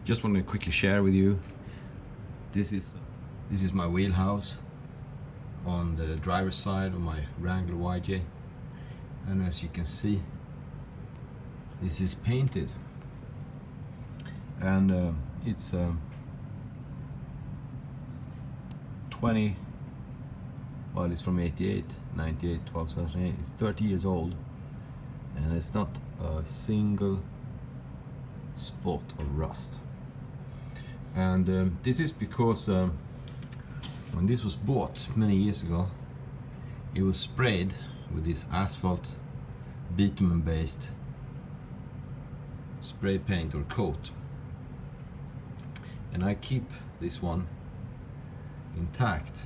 Just want to quickly share with you, this is my wheelhouse on the driver's side of my Wrangler YJ, and as you can see, this is painted, and it's 20, well, it's from 88, 98, 12, 2008. It's 30 years old, and it's not a single spot of rust. And this is because when this was bought many years ago, it was sprayed with this asphalt bitumen based spray paint or coat, and I keep this one intact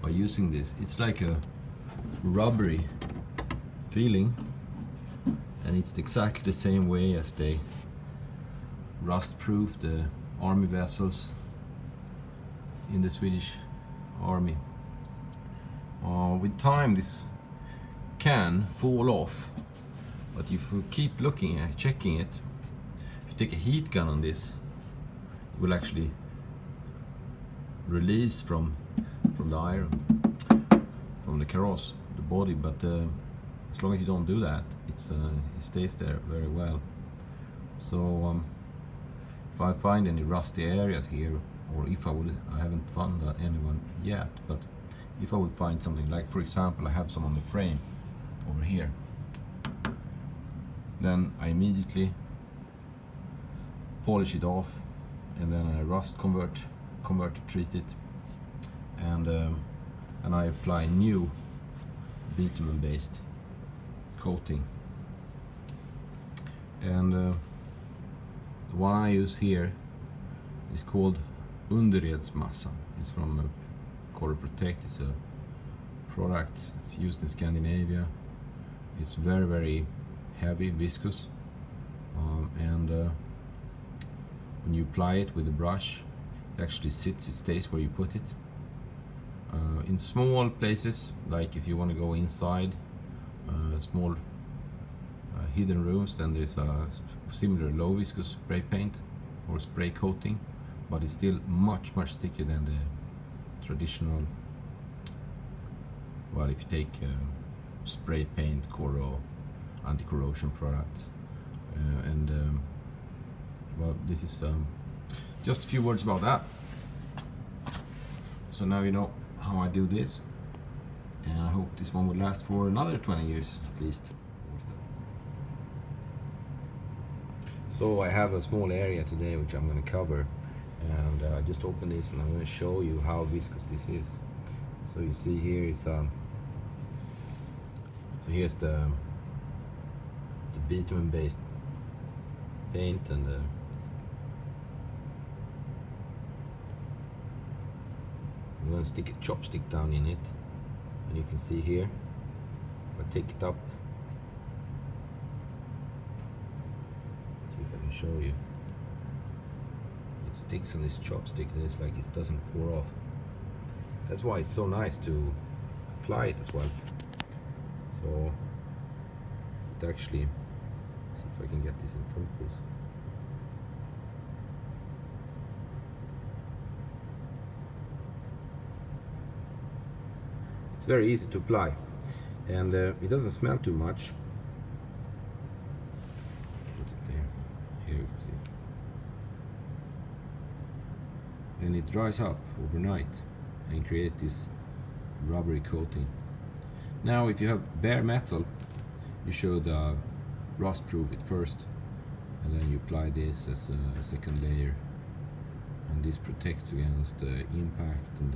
by using this. It's like a rubbery feeling, and it's exactly the same way as they rust-proof the army vessels in the Swedish army. With time this can fall off, but if you keep looking at checking it, if you take a heat gun on this, it will actually release from the iron, from the carrosse, the body, but as long as you don't do that, it stays there very well. So if I find any rusty areas here, or if I haven't found anyone yet, but if I would find something, like for example I have some on the frame over here, then I immediately polish it off, and then I rust convert treat it, and I apply new bitumen based coating. And the one I use here is called Underredsmassa. It's from Color Protect. It's a product. It's used in Scandinavia. It's very, very heavy, viscous, and when you apply it with a brush, it actually sits. It stays where you put it. In small places, like if you want to go inside small hidden rooms, then there's a similar low viscous spray paint or spray coating, but it's still much stickier than the traditional, well, if you take spray paint anti-corrosion products, well, this is just a few words about that. So now you know how I do this, and I hope this one will last for another 20 years at least. So I have a small area today which I'm going to cover, and I just opened this and I'm going to show you how viscous this is. So you see here is so here's the bitumen based paint, and I'm going to stick a chopstick down in it, and you can see here, if I take it up, see if I can show you, it sticks on this chopstick, and it's like it doesn't pour off. That's why it's so nice to apply it as well. So it actually, see if I can get this in focus. It's very easy to apply, and it doesn't smell too much. Put it there. Here you can see. And it dries up overnight and create this rubbery coating. Now, if you have bare metal, you should rust proof it first, and then you apply this as a second layer, and this protects against impact, and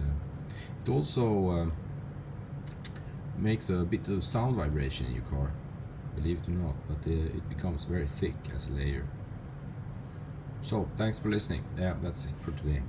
it also makes a bit of sound vibration in your car, believe it or not, but it becomes very thick as a layer. So thanks for listening. Yeah, that's it for today.